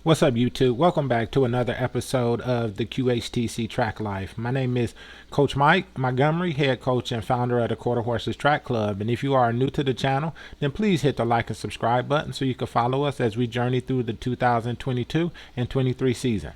What's up, YouTube? Welcome back to another episode of the QHTC Track Life. My name is Coach Mike Montgomery, head coach and founder of the Quarter Horses Track Club. And if you are new to the channel, then please hit the like and subscribe button so you can follow us as we journey through the 2022 and 23 season.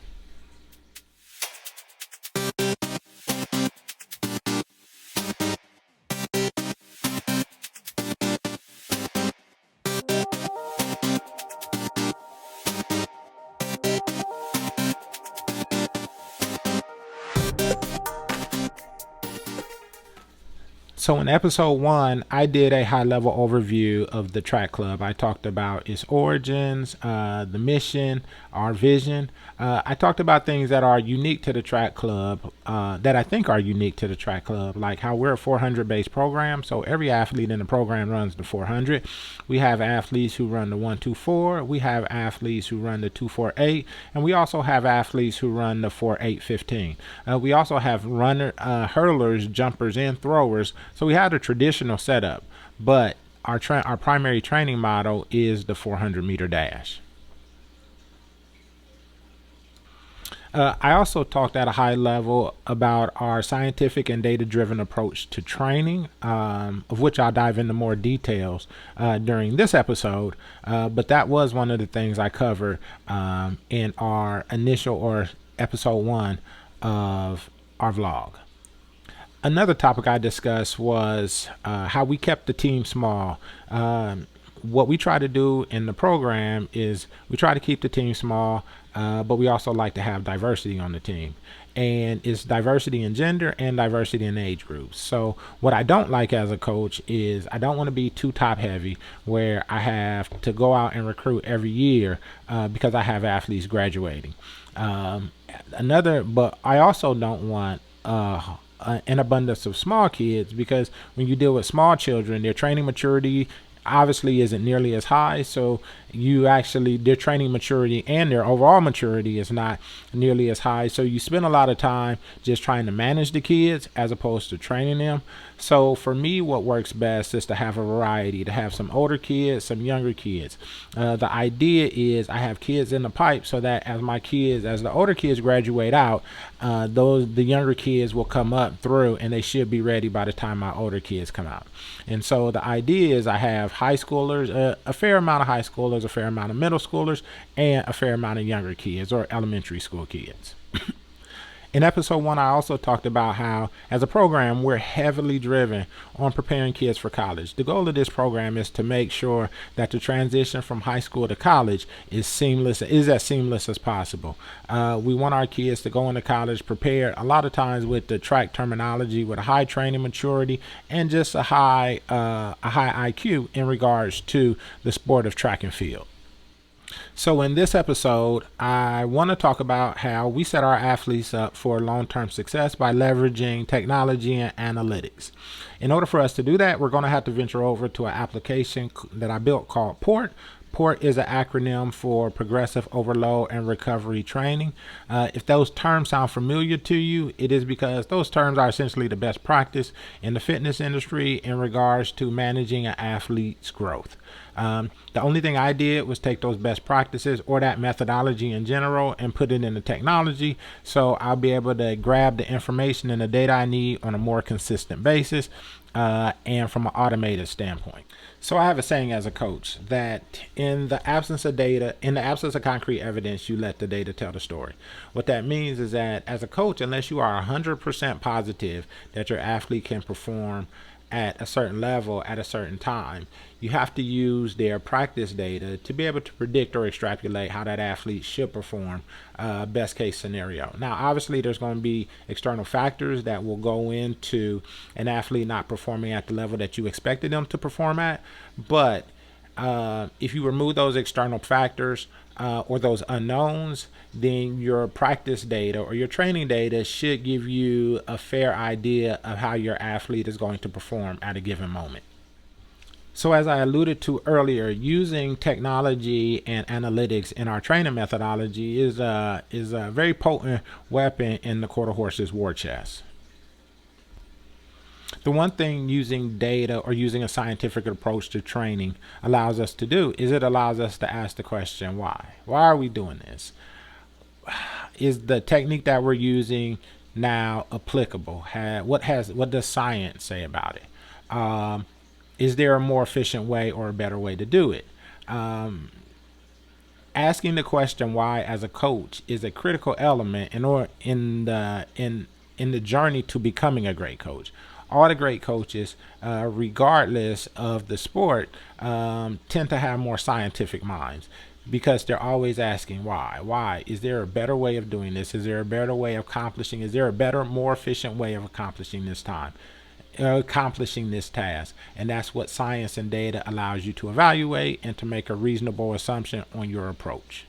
So in episode 1, I did a high-level overview of the track club. I talked about its origins, the mission, our vision. I talked about things that are unique to the track club, that I think are unique to the track club, like how we're a 400-based program. So every athlete in the program runs the 400. We have athletes who run the 124. We have athletes who run the 248, and we also have athletes who run the 4815. We also have hurdlers, jumpers, and throwers. So we have a traditional setup, but our primary training model is the 400-meter dash. I also talked at a high level about our scientific and data-driven approach to training, of which I'll dive into more details during this episode, but that was one of the things I covered in our initial or episode 1 of our vlog. Another topic I discussed was how we kept the team small. What we try to do in the program is we try to keep the team small, but we also like to have diversity on the team. And it's diversity in gender and diversity in age groups. So what I don't like as a coach is I don't want to be too top heavy where I have to go out and recruit every year because I have athletes graduating. But I also don't want an abundance of small kids, because when you deal with small children, their training maturity obviously isn't nearly as high. So their training maturity and their overall maturity is not nearly as high. So you spend a lot of time just trying to manage the kids as opposed to training them. So for me, what works best is to have a variety, to have some older kids, some younger kids. The idea is I have kids in the pipe so that as the older kids graduate out, the younger kids will come up through and they should be ready by the time my older kids come out. And so the idea is I have high schoolers, a fair amount of high schoolers, a fair amount of middle schoolers, and a fair amount of younger kids or elementary school kids. In episode 1, I also talked about how, as a program, we're heavily driven on preparing kids for college. The goal of this program is to make sure that the transition from high school to college is as seamless as possible. We want our kids to go into college prepared, a lot of times with the track terminology, with a high training maturity and just a high IQ in regards to the sport of track and field. So in this episode, I want to talk about how we set our athletes up for long-term success by leveraging technology and analytics. In order for us to do that, we're going to have to venture over to an application that I built called PORT. PORT is an acronym for Progressive Overload and Recovery Training. If those terms sound familiar to you, it is because those terms are essentially the best practice in the fitness industry in regards to managing an athlete's growth. The only thing I did was take those best practices or that methodology in general and put it in the technology, so I'll be able to grab the information and the data I need on a more consistent basis and from an automated standpoint. So I have a saying as a coach that in the absence of data, in the absence of concrete evidence, you let the data tell the story. What that means is that as a coach, unless you are 100% positive that your athlete can perform at a certain level at a certain time, you have to use their practice data to be able to predict or extrapolate how that athlete should perform, best case scenario. Now, obviously, there's going to be external factors that will go into an athlete not performing at the level that you expected them to perform at, but if you remove those external factors or those unknowns, then your practice data or your training data should give you a fair idea of how your athlete is going to perform at a given moment. So as I alluded to earlier, using technology and analytics in our training methodology is a very potent weapon in the quarter horse's war chest. The one thing using data or using a scientific approach to training allows us to do is it allows us to ask the question, why? Why are we doing this? Is the technique that we're using now applicable? What does science say about it? Is there a more efficient way or a better way to do it? Asking the question why as a coach is a critical element in the journey to becoming a great coach. All the great coaches, regardless of the sport, tend to have more scientific minds because they're always asking why. Why? Is there a better way of doing this? Is there a better way of accomplishing? Is there a better, more efficient way of accomplishing this time? Accomplishing this task? And that's what science and data allows you to evaluate and to make a reasonable assumption on your approach.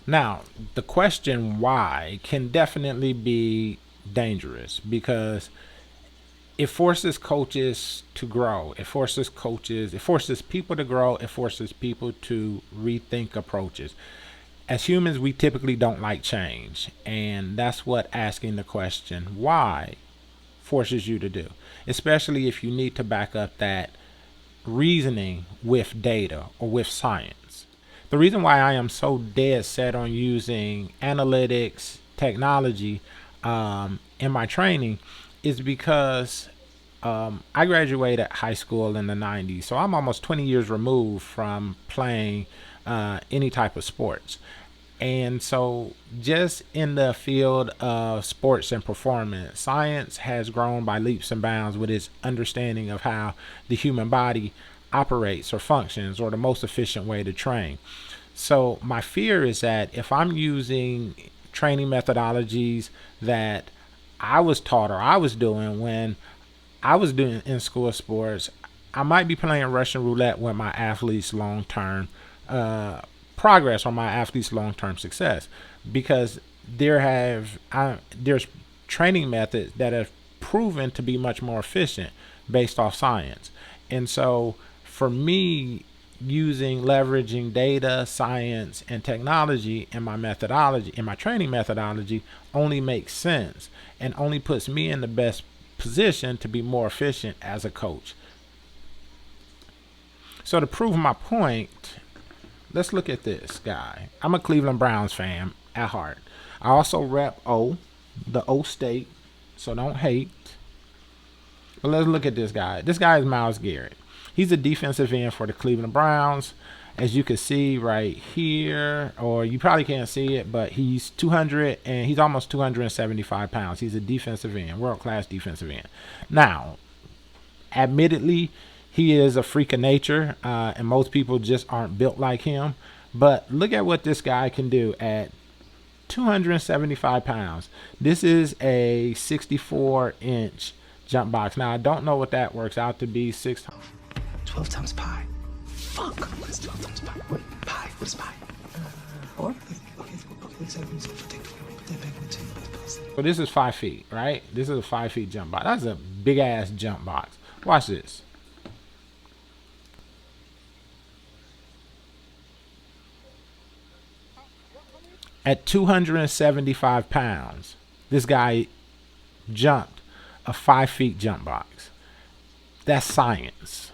Now, the question why can definitely be dangerous because it forces coaches to grow. It forces people to grow. It forces people to rethink approaches. As humans, we typically don't like change. And that's what asking the question why forces you to do, especially if you need to back up that reasoning with data or with science. The reason why I am so dead set on using analytics technology in my training is because I graduated high school in the 90s, so I'm almost 20 years removed from playing any type of sports. And so, just in the field of sports and performance, science has grown by leaps and bounds with its understanding of how the human body operates or functions or the most efficient way to train. So, my fear is that if I'm using training methodologies that I was taught or I was doing when I was doing in school sports, I might be playing Russian roulette with my athletes' long-term progress or my athletes' long-term success, because there's training methods that have proven to be much more efficient based off science. And so, for me, leveraging data, science, and technology in my methodology, in my training methodology, only makes sense and only puts me in the best position to be more efficient as a coach. So to prove my point, let's look at this guy. I'm a Cleveland Browns fan at heart. I also rep the O State, so don't hate. But let's look at this guy. This guy is Myles Garrett. He's a defensive end for the Cleveland Browns. As you can see right here, or you probably can't see it, but he's 200 and he's almost 275 pounds. He's a defensive end, world-class defensive end. Now, admittedly, he is a freak of nature, and most people just aren't built like him. But look at what this guy can do at 275 pounds. This is a 64-inch jump box. Now, I don't know what that works out to be. 12 times pi. Fuck! What is 12 times pi? What pi? What is pi? 4? Okay, let's put that back in the table. So this is 5 feet, right? This is a 5 feet jump box. That's a big ass jump box. Watch this. At 275 pounds, this guy jumped a 5 feet jump box. That's science,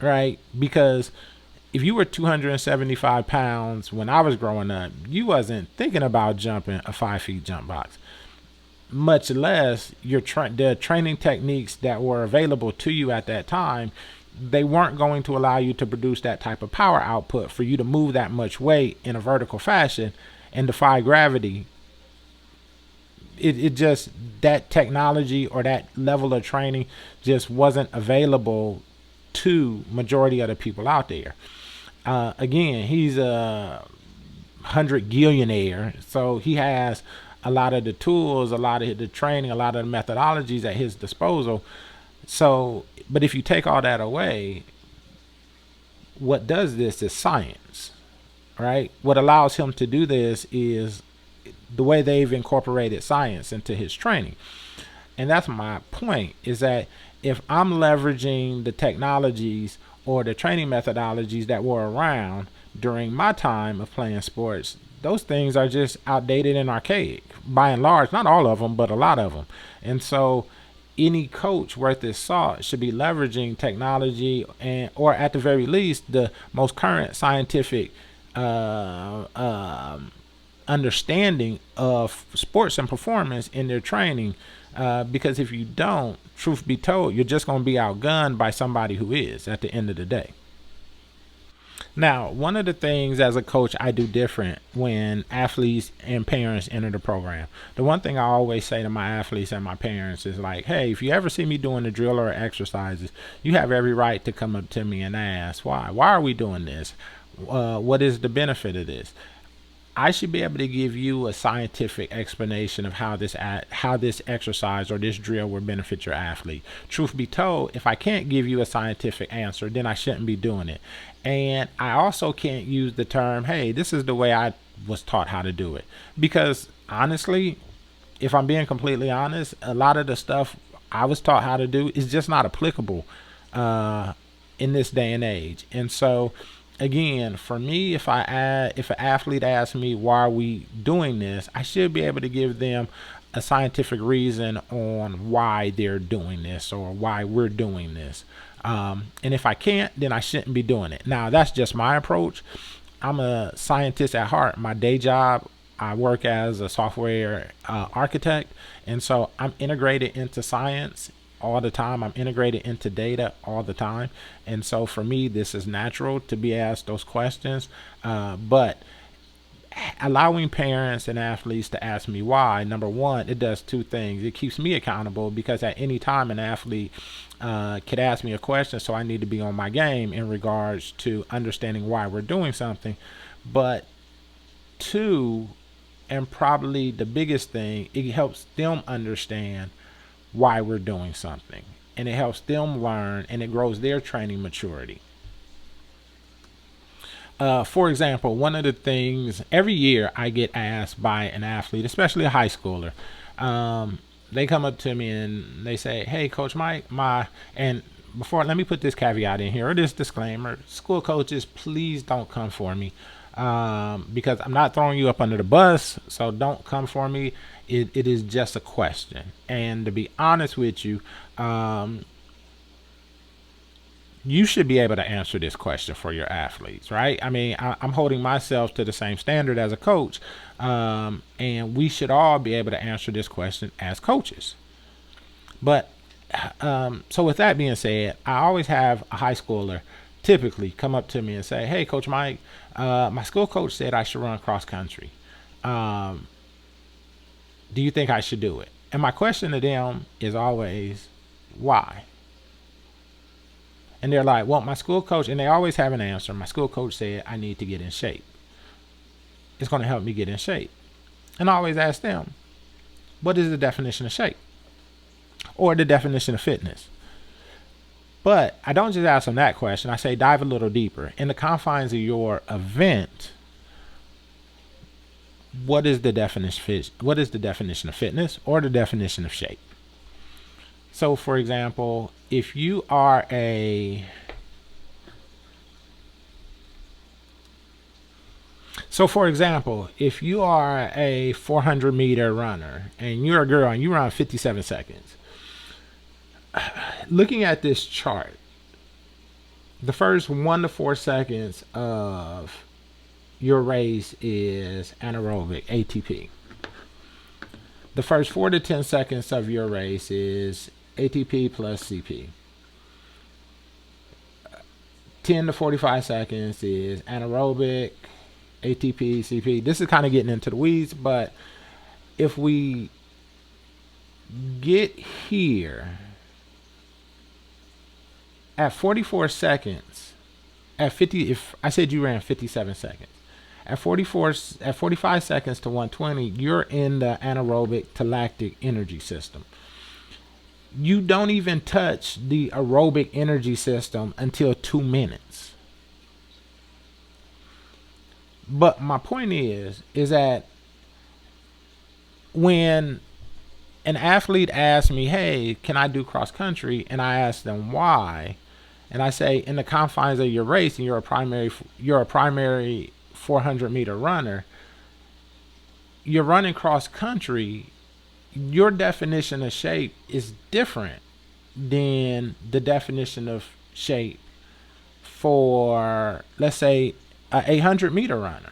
right? Because if you were 275 pounds when I was growing up, you wasn't thinking about jumping a 5 feet jump box, much less the training techniques that were available to you at that time. They weren't going to allow you to produce that type of power output for you to move that much weight in a vertical fashion and defy gravity. It just, that technology or that level of training just wasn't available to majority of the people out there. Again, he's a 100 gillionaire, so he has a lot of the tools, a lot of the training, a lot of the methodologies at his disposal. So, but if you take all that away, what does this is science, right? What allows him to do this is the way they've incorporated science into his training. And that's my point, is that if I'm leveraging the technologies or the training methodologies that were around during my time of playing sports, those things are just outdated and archaic by and large. Not all of them, but a lot of them. And so any coach worth his salt should be leveraging technology, and or at the very least the most current scientific uh, um, understanding of sports and performance in their training. Because if you don't, truth be told, you're just going to be outgunned by somebody who is at the end of the day. Now, one of the things as a coach I do different when athletes and parents enter the program, the one thing I always say to my athletes and my parents is like, hey, if you ever see me doing a drill or exercises, you have every right to come up to me and ask why. Why are we doing this? What is the benefit of this? I should be able to give you a scientific explanation of how this exercise or this drill will benefit your athlete. Truth be told, if I can't give you a scientific answer, then I shouldn't be doing it. And I also can't use the term, "Hey, this is the way I was taught how to do it," because honestly, if I'm being completely honest, a lot of the stuff I was taught how to do is just not applicable uh, in this day and age. And so, again, for me, if an athlete asks me why are we doing this, I should be able to give them a scientific reason on why they're doing this or why we're doing this. And if I can't, then I shouldn't be doing it. Now, that's just my approach. I'm a scientist at heart. My day job, I work as a software architect, and so I'm integrated into science all the time. I'm integrated into data all the time, and so for me, this is natural to be asked those questions. But allowing parents and athletes to ask me why, number one, it does two things. It keeps me accountable because at any time an athlete could ask me a question, so I need to be on my game in regards to understanding why we're doing something. But two, and probably the biggest thing, it helps them understand why we're doing something. And it helps them learn and it grows their training maturity. For example, one of the things every year I get asked by an athlete, especially a high schooler, they come up to me and they say, "Hey, Coach Mike, and before let me put this caveat in here or this disclaimer: school coaches, please don't come for me because I'm not throwing you up under the bus, so don't come for me. It is just a question, and to be honest with you." You should be able to answer this question for your athletes, right? I mean, I'm holding myself to the same standard as a coach, and we should all be able to answer this question as coaches. But so, with that being said, I always have a high schooler typically come up to me and say, "Hey, Coach Mike, my school coach said I should run cross country. Um, do you think I should do it?" And my question to them is always, "Why?" And they're like, "Well, my school coach," and they always have an answer. "My school coach said I need to get in shape. It's going to help me get in shape." And I always ask them, what is the definition of shape? Or the definition of fitness? But I don't just ask them that question. I say, dive a little deeper. In the confines of your event, what is the definition of fitness or the definition of shape? So, for example, if you are a So, for example, if you are a 400-meter runner and you're a girl and you run 57 seconds, looking at this chart, the first 1 to 4 seconds of your race is anaerobic ATP. The first 4 to 10 seconds of your race is ATP plus CP. 10 to 45 seconds is anaerobic ATP, CP. This is kind of getting into the weeds, but if we get here at 44 seconds, at 50, if I said you ran 57 seconds, at 45 seconds to 120, you're in the anaerobic to lactic energy system. You don't even touch the aerobic energy system until 2 minutes. But my point is that when an athlete asks me, "Hey, can I do cross country?" and I ask them why, and I say, in the confines of your race, and you're a primary 400-meter runner, you're running cross country. your definition of shape is different than the definition of shape for, let's say, a 800-meter runner.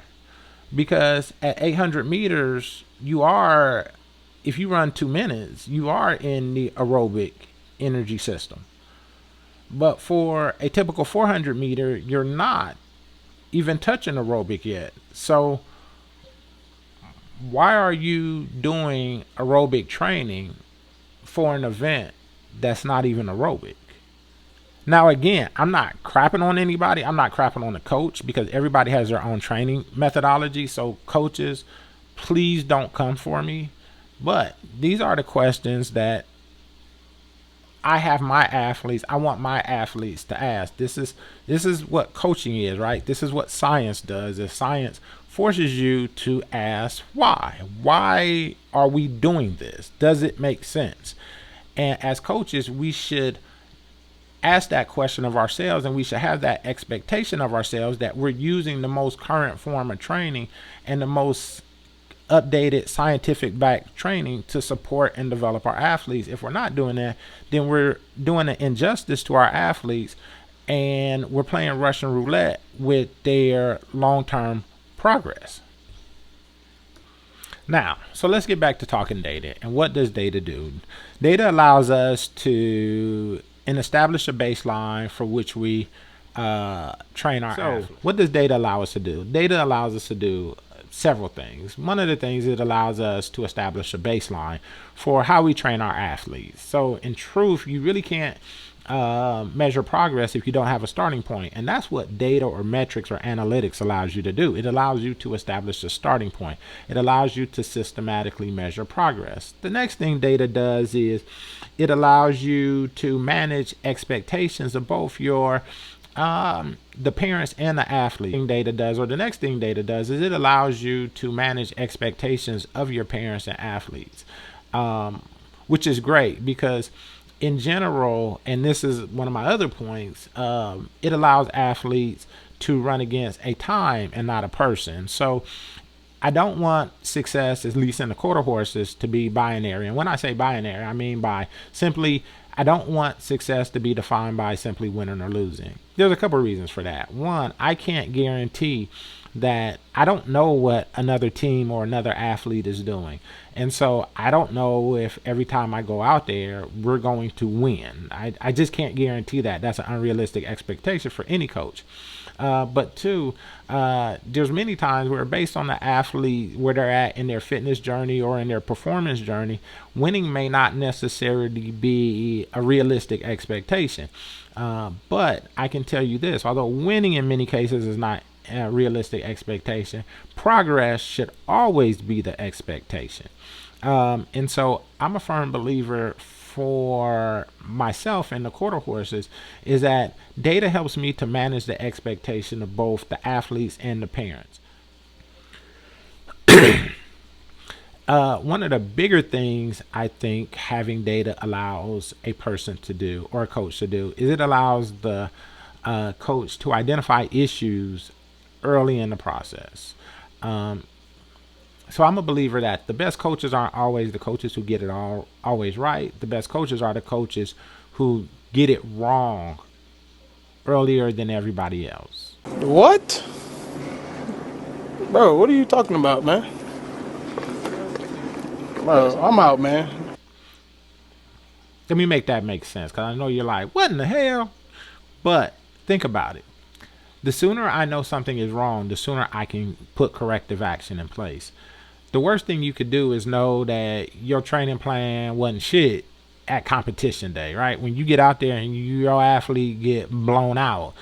Because at 800 meters, if you run 2 minutes, you are in the aerobic energy system. But for a typical 400 meter, you're not even touching aerobic yet. So why are you doing aerobic training for an event that's not even aerobic? Now, again, I'm not crapping on anybody. I'm not crapping on the coach, because everybody has their own training methodology. So, coaches, please don't come for me. But these are the questions that I want my athletes to ask. This is what coaching is, right? This is what science does. Is science forces you to ask why. Why are we doing this? Does it make sense? And as coaches, we should ask that question of ourselves, and we should have that expectation of ourselves that we're using the most current form of training and the most updated scientific backed training to support and develop our athletes. If we're not doing that, then we're doing an injustice to our athletes, and we're playing Russian roulette with their long-term progress. Now, so let's get back to talking data. And what does data do? Data allows us to establish a baseline for which we train our athletes. What does data allow us to do? Data allows us to do several things. One of the things, it allows us to establish a baseline for how we train our athletes. So in truth, you really can't measure progress if you don't have a starting point. And that's what data or metrics or analytics allows you to do. It allows you to establish a starting point. It allows you to systematically measure progress. The next thing data does is it allows you to manage expectations of both your the parents and the athlete. The next thing data does is it allows you to manage expectations of your parents and athletes, which is great, because in general, and this is one of my other points, it allows athletes to run against a time and not a person. So I don't want success, at least in the quarter horses, to be binary. And when I say binary, I mean by simply, I don't want success to be defined by simply winning or losing. There's a couple of reasons for that. One, I can't guarantee that. I don't know what another team or another athlete is doing. And so I don't know if every time I go out there, we're going to win. I just can't guarantee that. That's an unrealistic expectation for any coach. But two, there's many times where, based on the athlete, where they're at in their fitness journey or in their performance journey, winning may not necessarily be a realistic expectation. But I can tell you this, although winning in many cases is not a realistic expectation, progress should always be the expectation. And so I'm a firm believer, for myself and the quarter horses, is that data helps me to manage the expectation of both the athletes and the parents. One of the bigger things I think having data allows a person to do, or a coach to do, is it allows the coach to identify issues early in the process. So I'm a believer that the best coaches aren't always the coaches who get it all always right. The best coaches are the coaches who get it wrong earlier than everybody else. What? Bro, what are you talking about, man? Bro, I'm out, man. Let me make that make sense, because I know you're like, what in the hell? But think about it. The sooner I know something is wrong, the sooner I can put corrective action in place. The worst thing you could do is know that your training plan wasn't shit at competition day, right? When you get out there and your athlete get blown out,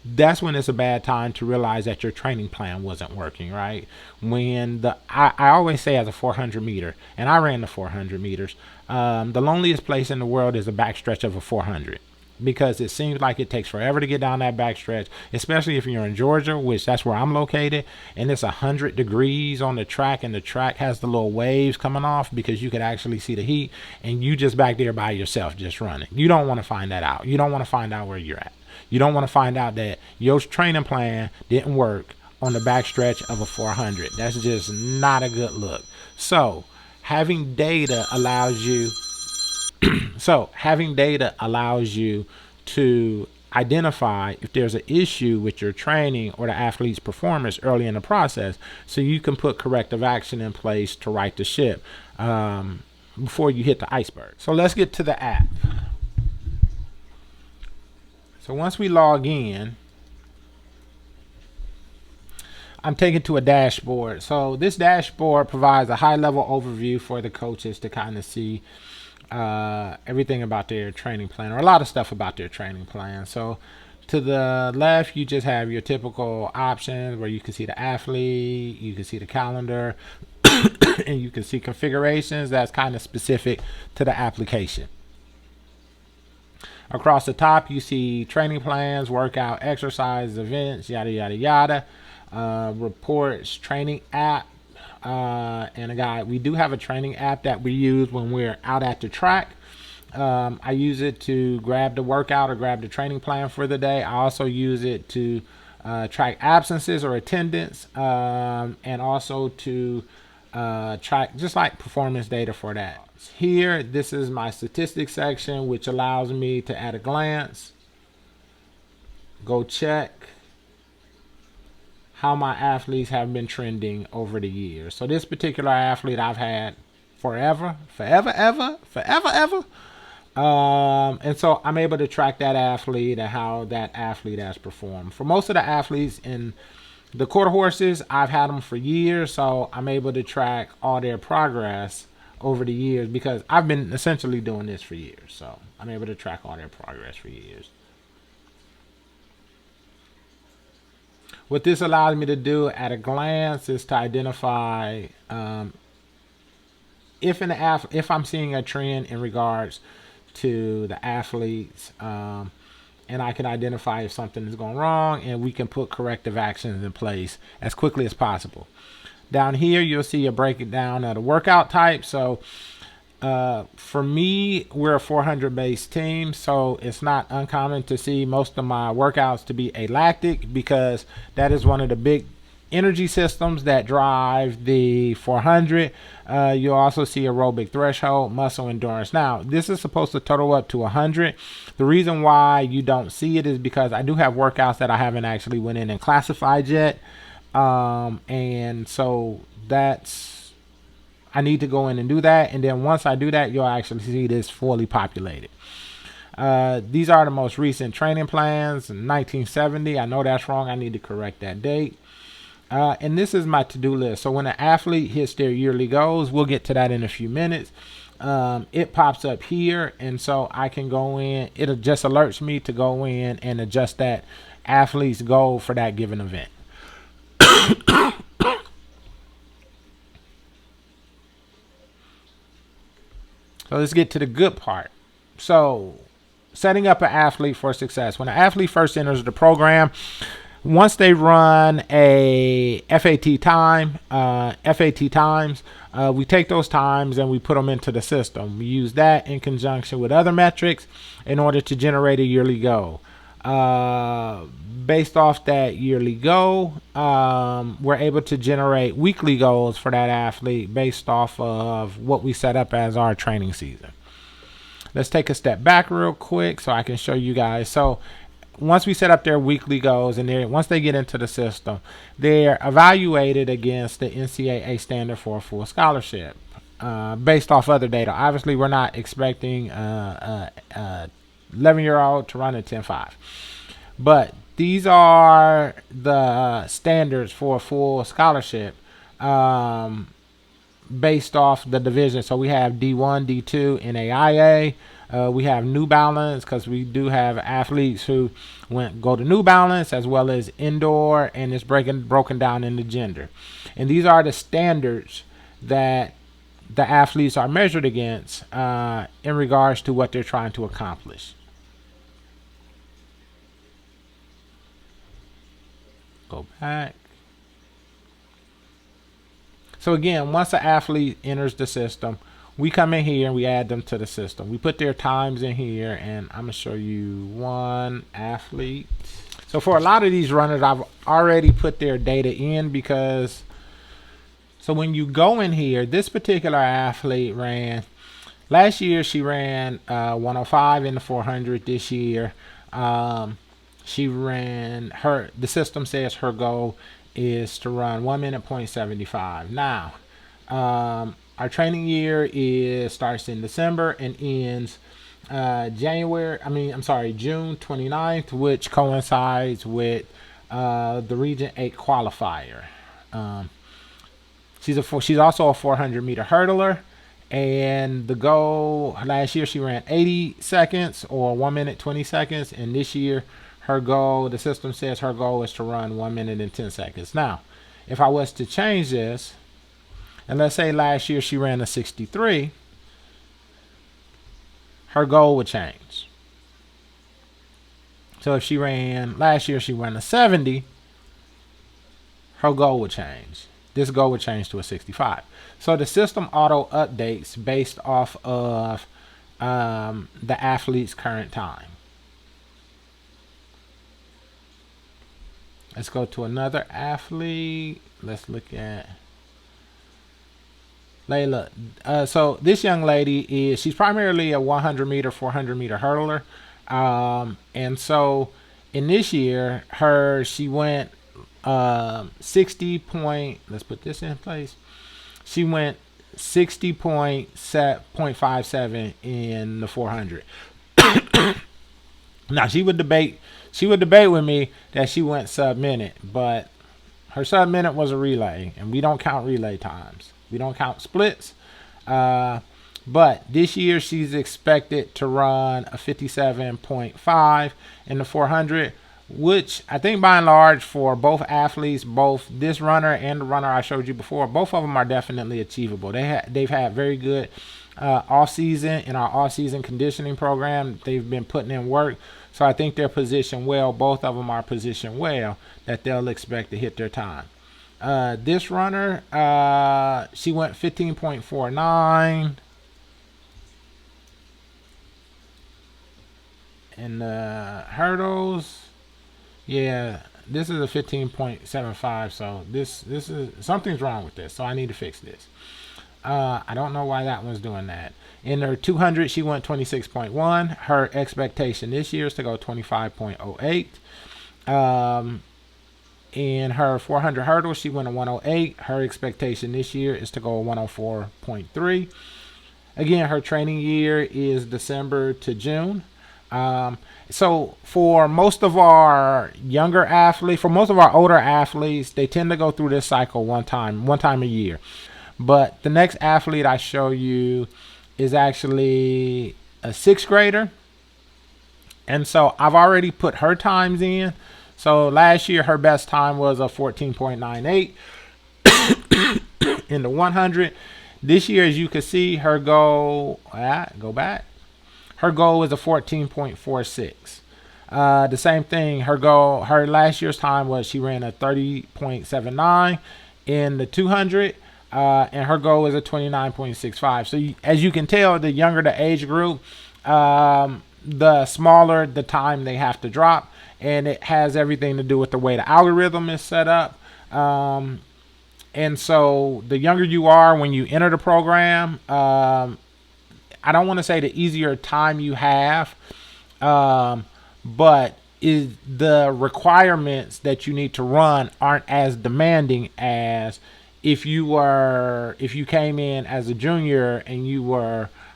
that's when it's a bad time to realize that your training plan wasn't working, right? When I always say, as a 400 meter, and I ran the 400 meters, the loneliest place in the world is the backstretch of a 400. Because it seems like it takes forever to get down that backstretch, especially if you're in Georgia, which that's where I'm located, and it's 100 degrees on the track, and the track has the little waves coming off because you could actually see the heat, and you just back there by yourself just running. You don't want to find that out. You don't want to find out where you're at. You don't want to find out that your training plan didn't work on the backstretch of a 400. That's just not a good look. So Having data allows you having data allows you to identify if there's an issue with your training or the athlete's performance early in the process, so you can put corrective action in place to right the ship before you hit the iceberg. So let's get to the app. So once we log in, I'm taken to a dashboard. So this dashboard provides a high-level overview for the coaches to kind of see everything about their training plan, or a lot of stuff about their training plan. So to the left, you just have your typical options where you can see the athlete, you can see the calendar, and you can see configurations that's kind of specific to the application. Across the top, you see training plans, workout, exercise, events, yada, yada, yada. Reports, training app, and a guide. We do have a training app that we use when we're out at the track. I use it to grab the workout or grab the training plan for the day. I also use it to track absences or attendance, and also to track just like performance data for that. Here, this is my statistics section, which allows me to, at a glance, go check how my athletes have been trending over the years. So this particular athlete I've had forever. And so I'm able to track that athlete and how that athlete has performed. For most of the athletes in the quarter horses, I've had them for years, so I'm able to track all their progress over the years because I've been essentially doing this for years. So I'm able to track all their progress for years. What this allows me to do at a glance is to identify if I'm seeing a trend in regards to the athletes, and I can identify if something is going wrong, and we can put corrective actions in place as quickly as possible. Down here, you'll see a breakdown of the workout type. So for me, we're a 400 base team, so it's not uncommon to see most of my workouts to be lactic, because that is one of the big energy systems that drive the 400. You'll also see aerobic threshold, muscle endurance. Now, this is supposed to total up to 100. The reason why you don't see it is because I do have workouts that I haven't actually went in and classified yet. And so I need to go in and do that. And then once I do that, you'll actually see this fully populated. These are the most recent training plans in 1970. I know that's wrong. I need to correct that date. And this is my to-do list. So when an athlete hits their yearly goals, we'll get to that in a few minutes. It pops up here, and so I can go in. It just alerts me to go in and adjust that athlete's goal for that given event. So let's get to the good part. So setting up an athlete for success. When an athlete first enters the program, once they run a FAT times, we take those times and we put them into the system. We use that in conjunction with other metrics in order to generate a yearly goal. Based off that yearly goal, we're able to generate weekly goals for that athlete based off of what we set up as our training season. Let's take a step back real quick so I can show you guys. So once we set up their weekly goals, and once they get into the system, they're evaluated against the NCAA standard for a full scholarship based off other data. Obviously, we're not expecting 11-year-old to run a 10.5, but these are the standards for a full scholarship based off the division. So we have D1, D2, NAIA. We have New Balance, because we do have athletes who go to New Balance as well as indoor, and it's broken down into gender. And these are the standards that the athletes are measured against in regards to what they're trying to accomplish. Go back. So again, once an athlete enters the system, we come in here and we add them to the system. We put their times in here, and I'm gonna show you one athlete. So for a lot of these runners, I've already put their data in because So when you go in here, this particular athlete ran last year. She ran 105 in the 400. This year, she ran her. The system says her goal is to run 1 minute point 75. Now, our training year is starts in December and ends June 29th, which coincides with the Region 8 qualifier. Um, she's also a 400 meter hurdler, and the goal last year she ran 80 seconds or 1 minute 20 seconds, and this year her goal, the system says her goal is to run 1 minute and 10 seconds. Now, if I was to change this, and let's say last year she ran a 63, her goal would change. So if she ran last year, she ran a 70, her goal would change. This goal would change to a 65. So the system auto updates based off of the athlete's current time. Let's go to another athlete. Let's look at Layla. So this young lady she's primarily a 100 meter, 400 meter hurdler. And so in this year, she went 60 point, let's put this in place. She went 60.57 in the 400. Now she would debate with me that she went sub minute, but her sub minute was a relay, and we don't count relay times. We don't count splits. But this year she's expected to run a 57.5 in the 400, which I think by and large for both athletes, both this runner and the runner I showed you before, both of them are definitely achievable. They've had very good off season in our off season conditioning program. They've been putting in work, so I think they're positioned well. Both of them are positioned well that they'll expect to hit their time. This runner, she went 15.49. In the hurdles, yeah, this is a 15.75. So this is something's wrong with this. So I need to fix this. I don't know why that one's doing that. In her 200, she went 26.1. Her expectation this year is to go 25.08. In her 400 hurdles, she went a 108. Her expectation this year is to go a 104.3. Again, her training year is December to June. So for most of our younger athletes, for most of our older athletes, they tend to go through this cycle one time a year. But the next athlete I show you is actually a sixth grader. And so I've already put her times in. So last year, her best time was a 14.98 in the 100. This year, as you can see, her goal, go back. Her goal is a 14.46. The same thing, her last year's time was she ran a 30.79 in the 200, and her goal is a 29.65. So as you can tell, the younger the age group, the smaller the time they have to drop, and it has everything to do with the way the algorithm is set up. And so the younger you are when you enter the program, I don't want to say the easier time you have, but is the requirements that you need to run aren't as demanding as if you came in as a junior and you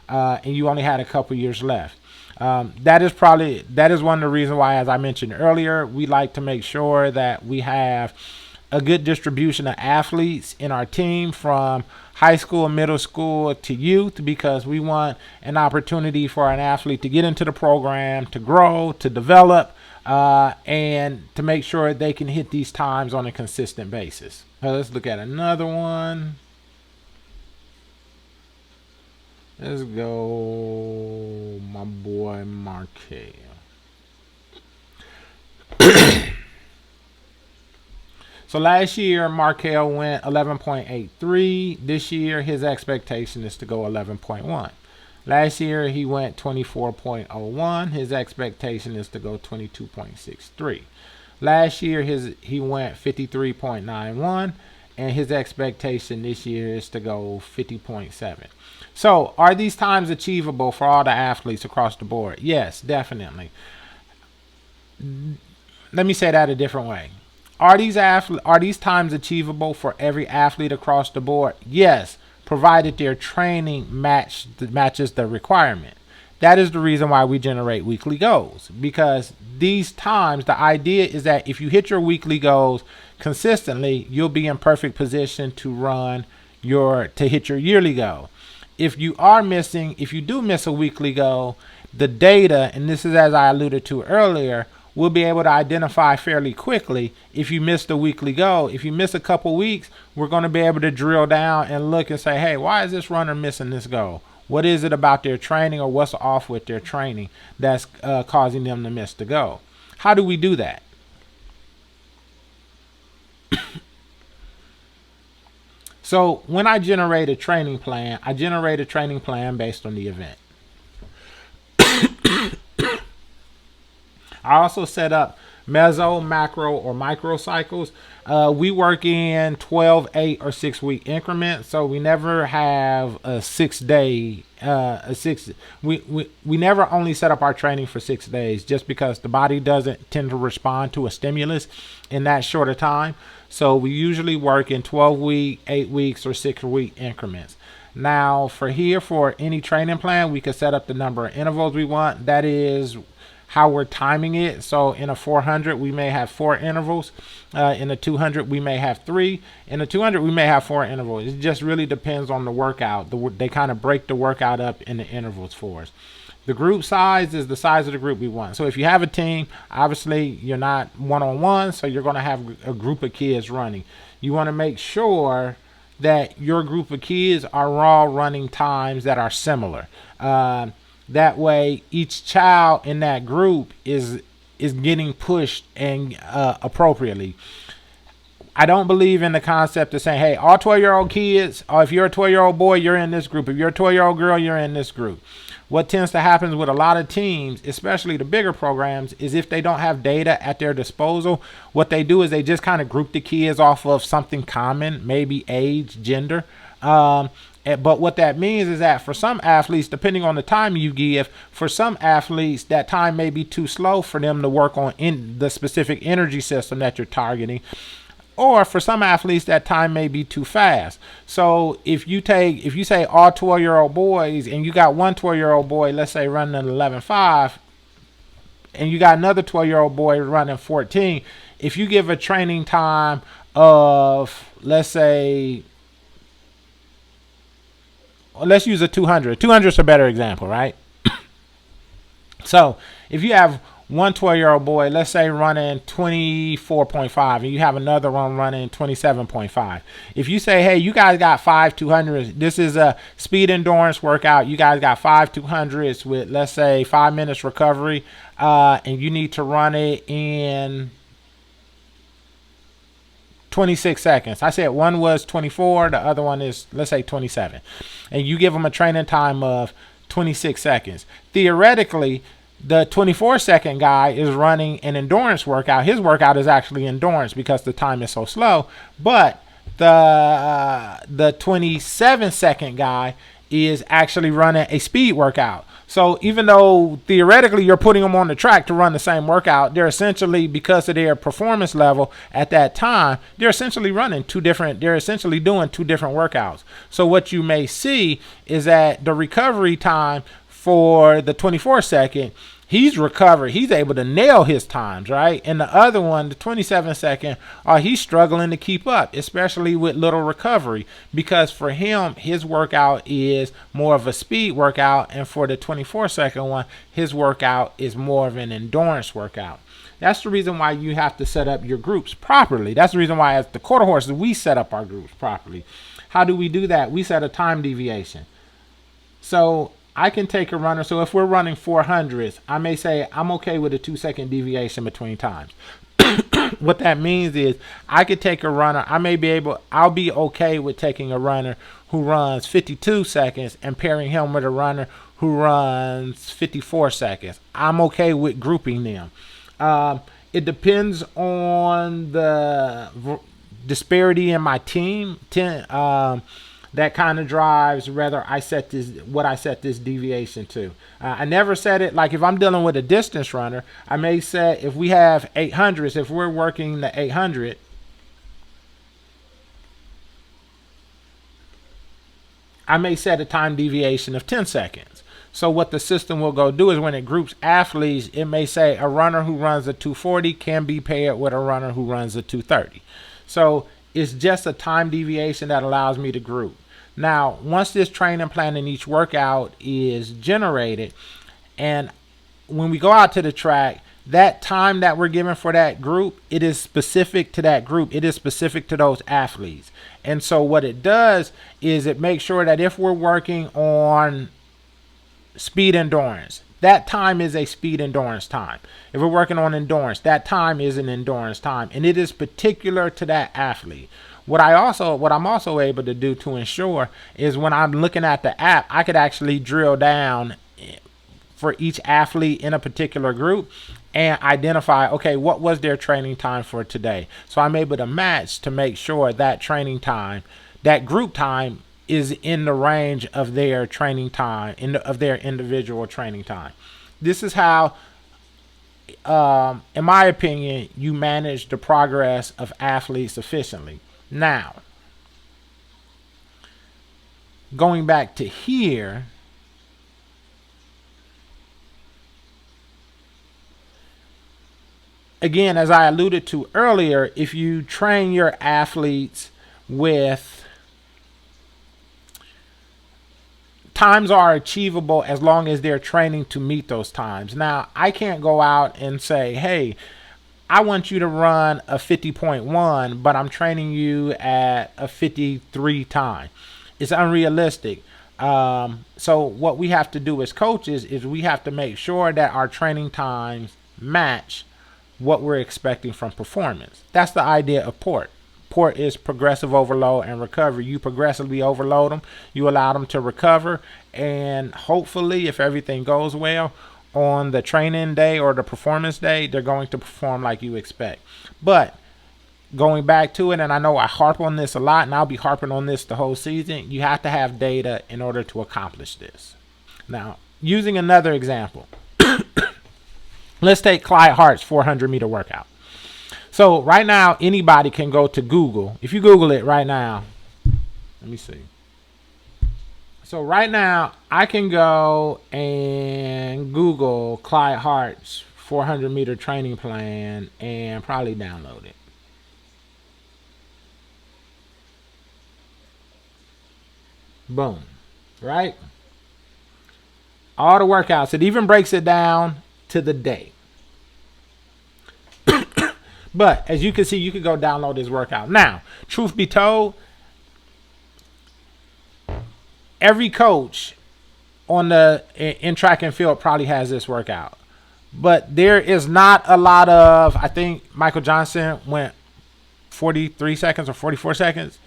only had a couple years left. That is one of the reasons why, as I mentioned earlier, we like to make sure that we have a good distribution of athletes in our team from high school, middle school to youth, because we want an opportunity for an athlete to get into the program, to grow, to develop, and to make sure they can hit these times on a consistent basis. Let's look at another one. Let's go, my boy Marquez. So last year, Markel went 11.83. This year, his expectation is to go 11.1. Last year, he went 24.01. His expectation is to go 22.63. Last year, he went 53.91. and his expectation this year is to go 50.7. So, are these times achievable for all the athletes across the board? Yes, definitely. Let me say that a different way. Are these times achievable for every athlete across the board? Yes, provided their training matches the requirement. That is the reason why we generate weekly goals, because these times, the idea is that if you hit your weekly goals consistently, you'll be in perfect position to hit your yearly goal. If you do miss a weekly goal, the data, and this is as I alluded to earlier, we'll be able to identify fairly quickly if you missed a weekly goal. If you miss a couple weeks, we're going to be able to drill down and look and say, hey, why is this runner missing this goal? What is it about their training, or what's off with their training that's causing them to miss the goal? How do we do that? So when I generate a training plan, I generate a training plan based on the event. I also set up meso, macro, or micro cycles. We work in 12, 8, or 6 week increments, so we never have a 6 day. We never only set up our training for 6 days, just because the body doesn't tend to respond to a stimulus in that short a time. So we usually work in 12 week, 8 weeks, or 6 week increments. Now, for any training plan, we can set up the number of intervals we want. That is how we're timing it. So in a 400, we may have 4 intervals. In a 200, we may have 3. In a 200, we may have 4 intervals. It just really depends on the workout. They kind of break the workout up into intervals for us. The group size is the size of the group we want. So if you have a team, obviously you're not one-on-one, so you're going to have a group of kids running. You want to make sure that your group of kids are all running times that are similar. That way, each child in that group is getting pushed and appropriately. I don't believe in the concept of saying, hey, all 12-year-old kids, or if you're a 12-year-old boy, you're in this group. If you're a 12-year-old girl, you're in this group. What tends to happen with a lot of teams, especially the bigger programs, is if they don't have data at their disposal, what they do is they just kind of group the kids off of something common, maybe age, gender. But what that means is that for some athletes, depending on the time you give, for some athletes, that time may be too slow for them to work on in the specific energy system that you're targeting. Or for some athletes, that time may be too fast. So if you say all 12-year-old boys, and you got one 12-year-old boy, let's say running an 11.5, and you got another 12-year-old boy running 14, if you give a training time of, let's say, let's use a 200. 200 is a better example, right? So if you have one 12-year-old boy, let's say running 24.5, and you have another one running 27.5. If you say, hey, you guys got 5 200s, this is a speed endurance workout. You guys got 5 200s with, let's say, 5 minutes recovery, and you need to run it in 26 seconds. I said one was 24, the other one is, let's say, 27. And you give them a training time of 26 seconds. Theoretically, the 24-second guy is running an endurance workout. His workout is actually endurance because the time is so slow. But the 27-second guy is actually running a speed workout. So even though theoretically you're putting them on the track to run the same workout, they're essentially, because of their performance level at that time, they're essentially doing two different workouts. So what you may see is that the recovery time for the 24-second, he's recovered. He's able to nail his times, right? And the other one, the 27-second, he's struggling to keep up, especially with little recovery, because for him, his workout is more of a speed workout, and for the 24-second one, his workout is more of an endurance workout. That's the reason why you have to set up your groups properly. That's the reason why, as the quarter horses, we set up our groups properly. How do we do that? We set a time deviation. So I can take a runner. So if we're running 400s, I may say I'm okay with a 2-second deviation between times. What that means is I could take a runner. I'll be okay with taking a runner who runs 52 seconds and pairing him with a runner who runs 54 seconds. I'm okay with grouping them. It depends on disparity in my team that kind of drives whether I set this what I set this deviation to. I never set it like if I'm dealing with a distance runner, I may set if we have 800s, if we're working the 800, I may set a time deviation of 10 seconds. So what the system will go do is when it groups athletes, it may say a runner who runs a 240 can be paired with a runner who runs a 230. So it's just a time deviation that allows me to group. Now, once this training plan in each workout is generated, and when we go out to the track, that time that we're given for that group, it is specific to that group. It is specific to those athletes. And so what it does is it makes sure that if we're working on speed endurance, that time is a speed endurance time. If we're working on endurance, that time is an endurance time, and it is particular to that athlete. What I'm also able to do to ensure is when I'm looking at the app, I could actually drill down for each athlete in a particular group and identify, okay, what was their training time for today? So I'm able to match to make sure that training time, that group time, is in the range of their training time, of their individual training time. This is how, in my opinion, you manage the progress of athletes efficiently. Now, going back to here, again, as I alluded to earlier, if you train your athletes with times are achievable as long as they're training to meet those times. Now, I can't go out and say, hey, I want you to run a 50.1, but I'm training you at a 53 time. It's unrealistic. So what we have to do as coaches is we have to make sure that our training times match what we're expecting from performance. That's the idea of PORT. PORT is progressive overload and recovery. You progressively overload them, you allow them to recover, and hopefully, if everything goes well, on the training day or the performance day, they're going to perform like you expect. But going back to it, and I know I harp on this a lot, and I'll be harping on this the whole season, you have to have data in order to accomplish this. Now, using another example, let's take Clyde Hart's 400-meter workout. So right now, anybody can go to Google. If you Google it right now, let me see. So right now, I can go and Google Clyde Hart's 400-meter training plan and probably download it. Boom. Right? All the workouts. It even breaks it down to the day. But as you can see, you can go download this workout. Now, truth be told, every coach in track and field probably has this workout. But there is not a lot of, I think Michael Johnson went 43 seconds or 44 seconds.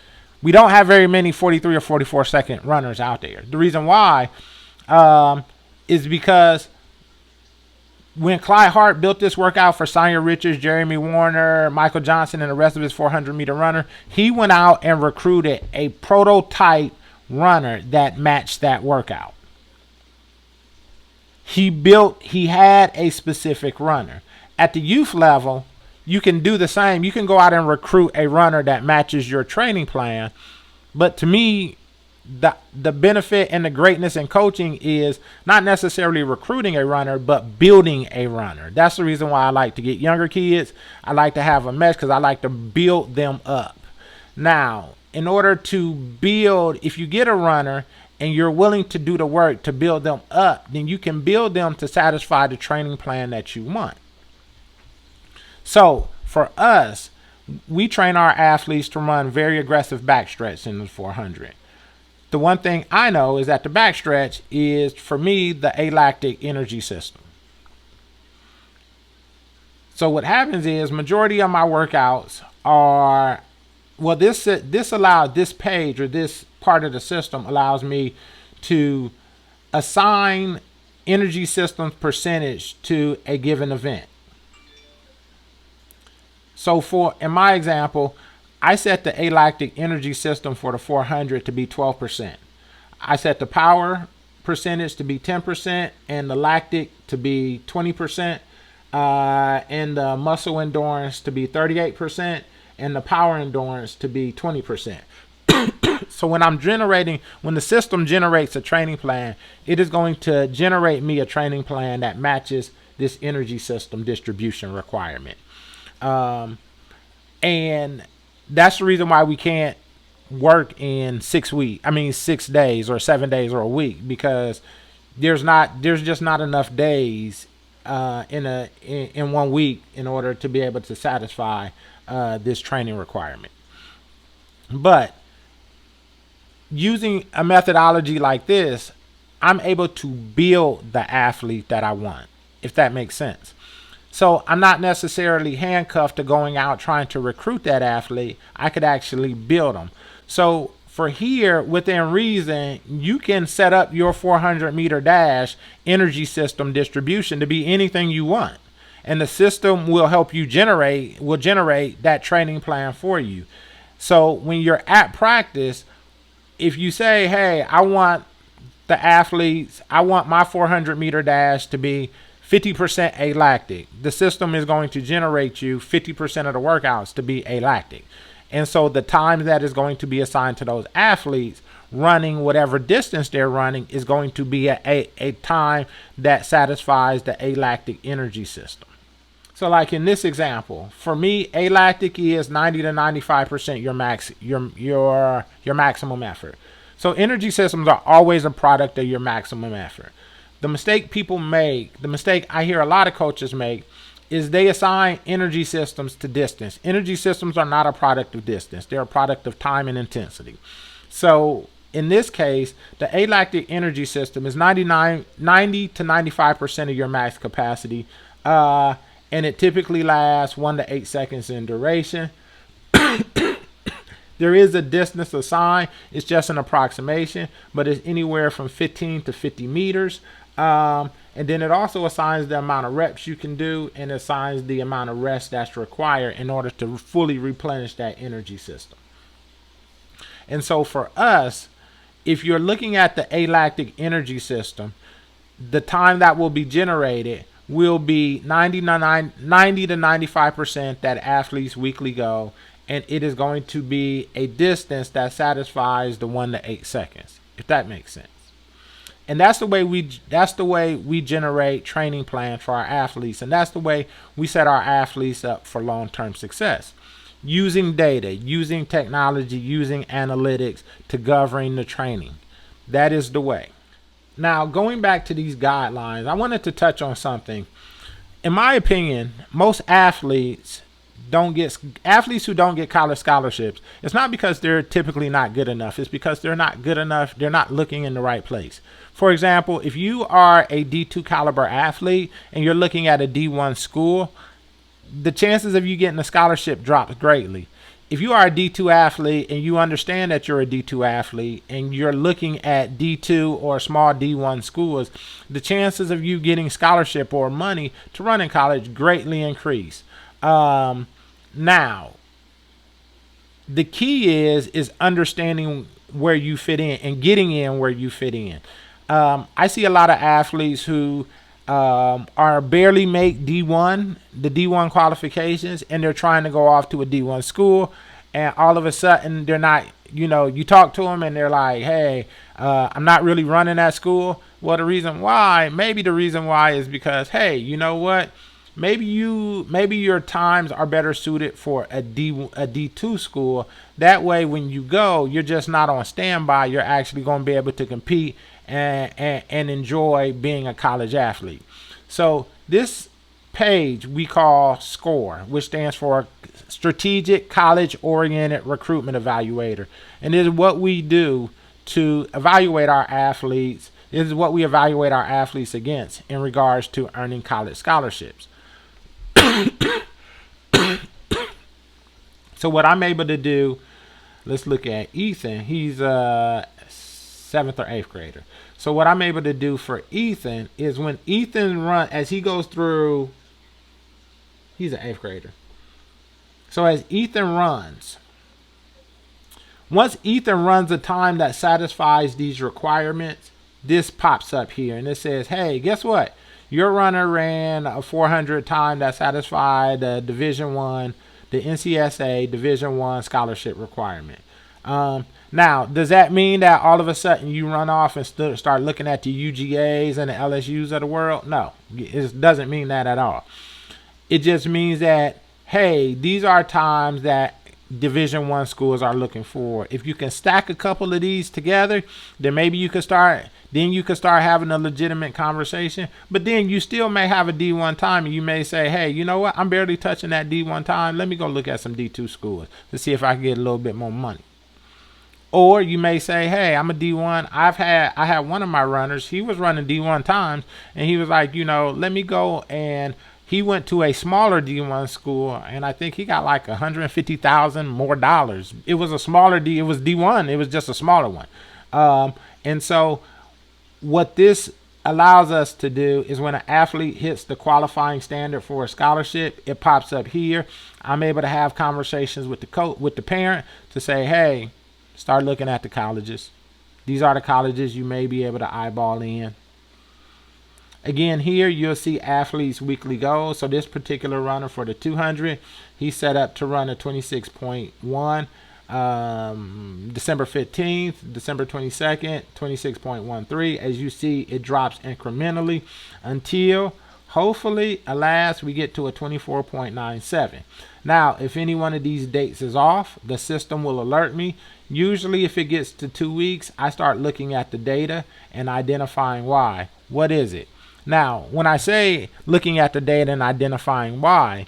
We don't have very many 43 or 44 second runners out there. The reason why is because when Clyde Hart built this workout for Sonya Richards, Jeremy Warner, Michael Johnson, and the rest of his 400-meter runner, he went out and recruited a prototype runner that matched that workout. He had a specific runner. At the youth level, you can do the same. You can go out and recruit a runner that matches your training plan. But to me, the benefit and the greatness in coaching is not necessarily recruiting a runner, but building a runner. That's the reason why I like to get younger kids. I like to have a mesh because I like to build them up. Now, in order to build, if you get a runner and you're willing to do the work to build them up, then you can build them to satisfy the training plan that you want. So for us, we train our athletes to run very aggressive backstretch in the 400. The one thing I know is that the backstretch is, for me, the alactic energy system. So what happens is majority of my workouts are, well, this allows, this page or this part of the system allows me to assign energy system percentage to a given event. So in my example, I set the alactic energy system for the 400 to be 12%. I set the power percentage to be 10% and the lactic to be 20%, and the muscle endurance to be 38%, and the power endurance to be 20%. So when the system generates a training plan, it is going to generate me a training plan that matches this energy system distribution requirement. And that's the reason why we can't work in 6 days or 7 days or a week, because there's just not enough days in 1 week in order to be able to satisfy this training requirement. But using a methodology like this, I'm able to build the athlete that I want, if that makes sense. So I'm not necessarily handcuffed to going out trying to recruit that athlete. I could actually build them. So for here, within reason, you can set up your 400 meter dash energy system distribution to be anything you want. And the system will help you generate that training plan for you. So when you're at practice, if you say, hey, I want my 400 meter dash to be 50% alactic, the system is going to generate you 50% of the workouts to be alactic. And so the time that is going to be assigned to those athletes running whatever distance they're running is going to be a time that satisfies the alactic energy system. So like in this example, for me, alactic is 90 to 95% your maximum effort. So energy systems are always a product of your maximum effort. The mistake I hear a lot of coaches make, is they assign energy systems to distance. Energy systems are not a product of distance. They're a product of time and intensity. So in this case, the alactic energy system is 90 to 95% of your max capacity. And it typically lasts 1 to 8 seconds in duration. There is a distance assigned. It's just an approximation, but it's anywhere from 15 to 50 meters. And then it also assigns the amount of reps you can do, and assigns the amount of rest that's required in order to fully replenish that energy system. And so for us, if you're looking at the alactic energy system, the time that will be generated will be 90 to 95% that athlete's weekly goal, and it is going to be a distance that satisfies the 1 to 8 seconds, if that makes sense. And that's the way we generate training plans for our athletes, and that's the way we set our athletes up for long-term success. Using data, using technology, using analytics to govern the training. That is the way. Now, going back to these guidelines, I wanted to touch on something. In my opinion, most athletes who don't get college scholarships, it's not because they're typically not good enough. It's because they're not good enough. They're not looking in the right place. For example, if you are a D2 caliber athlete and you're looking at a D1 school, the chances of you getting a scholarship drops greatly. If you are a D2 athlete and you understand that you're a D2 athlete and you're looking at D2 or small D1 schools, the chances of you getting scholarship or money to run in college greatly increase. Now, the key is understanding where you fit in and getting in where you fit in. I see a lot of athletes who are barely make D1, the D1 qualifications, and they're trying to go off to a D1 school, and all of a sudden they're not, you talk to them and they're like, hey, I'm not really running that school. Well, maybe the reason why is because, hey, you know what? Maybe your times are better suited for a D2 school. That way, when you go, you're just not on standby. You're actually going to be able to compete and enjoy being a college athlete. So this page we call S.C.O.R.E, which stands for Strategic College Oriented Recruitment Evaluator. And this is what we do to evaluate our athletes. This is what we evaluate our athletes against in regards to earning college scholarships. So what I'm able to do, let's look at Ethan. He's a 7th or 8th grader. So what I'm able to do for Ethan is when Ethan as he goes through, he's an 8th grader. So as Ethan runs, Once Ethan runs a time that satisfies these requirements, this pops up here and it says, hey, guess what? Your runner ran a 400 time that satisfied the Division One, the NCSA Division One scholarship requirement. Now, does that mean that all of a sudden you run off and start looking at the UGAs and the LSUs of the world? No, it doesn't mean that at all. It just means that, hey, these are times that Division One schools are looking for. If you can stack a couple of these together, then maybe you can start. Then you can start having a legitimate conversation. But then you still may have a D1 time, and you may say, "Hey, you know what? I'm barely touching that D1 time. Let me go look at some D2 schools to see if I can get a little bit more money." Or you may say, "Hey, I'm a D1. I had one of my runners. He was running D1 times, and he was like, let me go and." He went to a smaller D1 school, and I think he got like $150,000 more dollars. It was a smaller D. It was D1. It was just a smaller one. And so, what this allows us to do is when an athlete hits the qualifying standard for a scholarship, it pops up here. I'm able to have conversations with the coach, with the parent, to say, "Hey, start looking at the colleges. These are the colleges you may be able to eyeball in." Again, here you'll see athletes' weekly goals. So this particular runner for the 200, he's set up to run a 26.1, December 15th, December 22nd, 26.13. As you see, it drops incrementally until hopefully, alas, we get to a 24.97. Now, if any one of these dates is off, the system will alert me. Usually, if it gets to 2 weeks, I start looking at the data and identifying why. What is it? Now, when I say looking at the data and identifying why,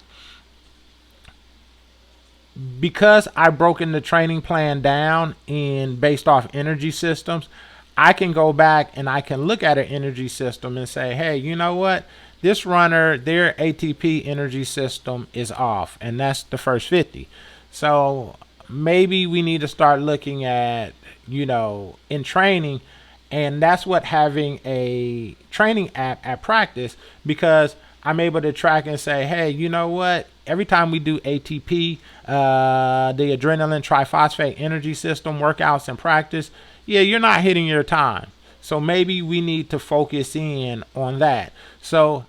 because I've broken the training plan down in based off energy systems, I can go back and I can look at an energy system and say, hey, you know what? This runner, their ATP energy system is off, and that's the first 50. So maybe we need to start looking at, in training. And that's what having a training app at practice, because I'm able to track and say, hey, you know what? Every time we do ATP, the adrenaline triphosphate energy system workouts in practice, you're not hitting your time. So maybe we need to focus in on that. So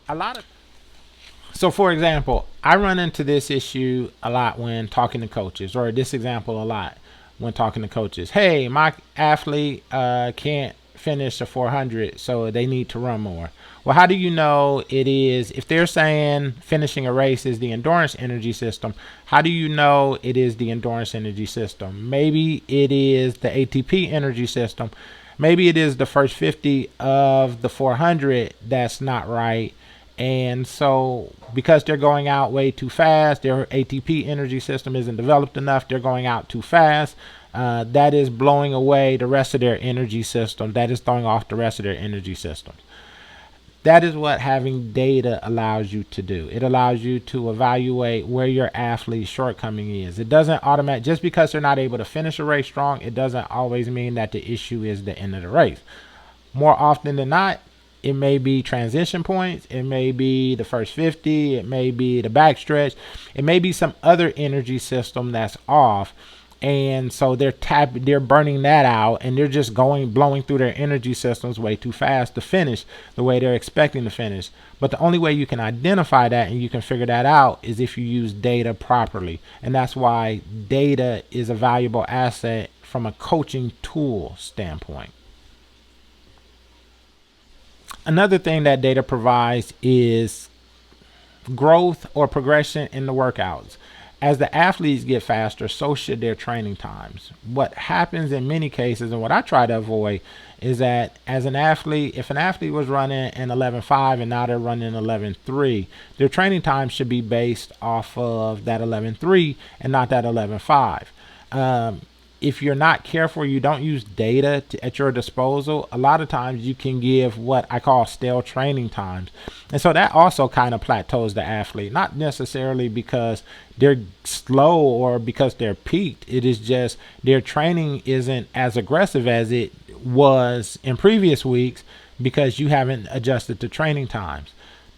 for example, I run into this issue a lot when talking to coaches, or this example a lot when talking to coaches. Hey, my athlete can't finish a 400, so they need to run more. Well, how do you know it is, if they're saying finishing a race is the endurance energy system, how do you know it is the endurance energy system? Maybe it is the ATP energy system. Maybe it is the first 50 of the 400 that's not right. And so because they're going out way too fast, their ATP energy system isn't developed enough, they're going out too fast. That is blowing away the rest of their energy system. That is throwing off the rest of their energy systems. That is what having data allows you to do. It allows you to evaluate where your athlete's shortcoming is. It doesn't automatically, just because they're not able to finish a race strong, it doesn't always mean that the issue is the end of the race. More often than not, it may be transition points. It may be the first 50. It may be the backstretch. It may be some other energy system that's off. And so they're burning that out, and they're just blowing through their energy systems way too fast to finish the way they're expecting to finish. But the only way you can identify that and you can figure that out is if you use data properly. And that's why data is a valuable asset from a coaching tool standpoint. Another thing that data provides is growth or progression in the workouts. As the athletes get faster, so should their training times. What happens in many cases, and what I try to avoid, is that as an athlete, if an athlete was running an 11.5 and now they're running 11.3, their training time should be based off of that 11.3 and not that 11.5. If you're not careful, you don't use data at your disposal, a lot of times you can give what I call stale training times. And so that also kind of plateaus the athlete, not necessarily because they're slow or because they're peaked. It is just their training isn't as aggressive as it was in previous weeks because you haven't adjusted to training times.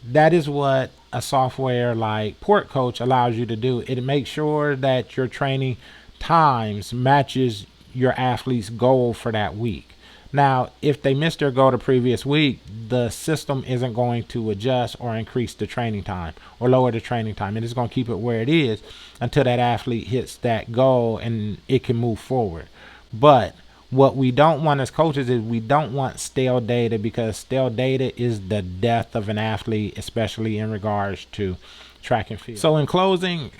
That is what a software like Port Coach allows you to do. It makes sure that your training times matches your athlete's goal for that week. Now, if they missed their goal the previous week, the system isn't going to adjust or increase the training time or lower the training time. It is going to keep it where it is until that athlete hits that goal and it can move forward. But what we don't want as coaches is we don't want stale data, because stale data is the death of an athlete, especially in regards to track and field. So in closing,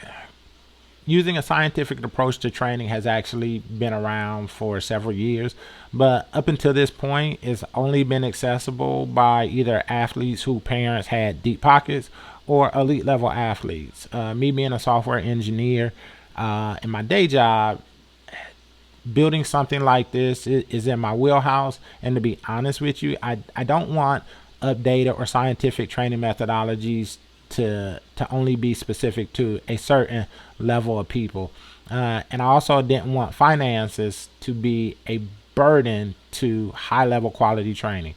using a scientific approach to training has actually been around for several years, but up until this point, it's only been accessible by either athletes whose parents had deep pockets or elite level athletes. Me being a software engineer in my day job, building something like this is in my wheelhouse. And to be honest with you, I don't want updated or scientific training methodologies to only be specific to a certain level of people. And I also didn't want finances to be a burden to high level quality training.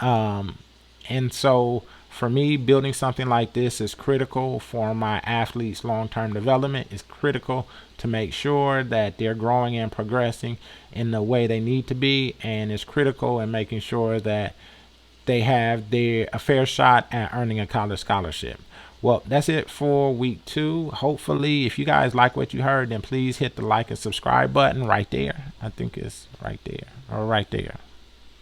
And so for me, building something like this is critical for my athletes' long-term development. It's critical to make sure that they're growing and progressing in the way they need to be, and it's critical in making sure that they have a fair shot at earning a college scholarship. Well, that's it for week 2. Hopefully, if you guys like what you heard, then please hit the like and subscribe button right there. I think it's right there or right there,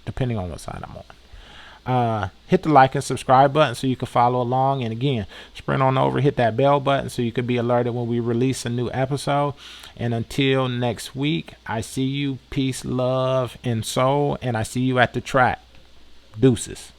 depending on what side I'm on. Hit the like and subscribe button so you can follow along, and again, sprint on over, hit that bell button so you can be alerted when we release a new episode. And until next week, I see you. Peace, love, and soul, and I see you at the track. Deuces.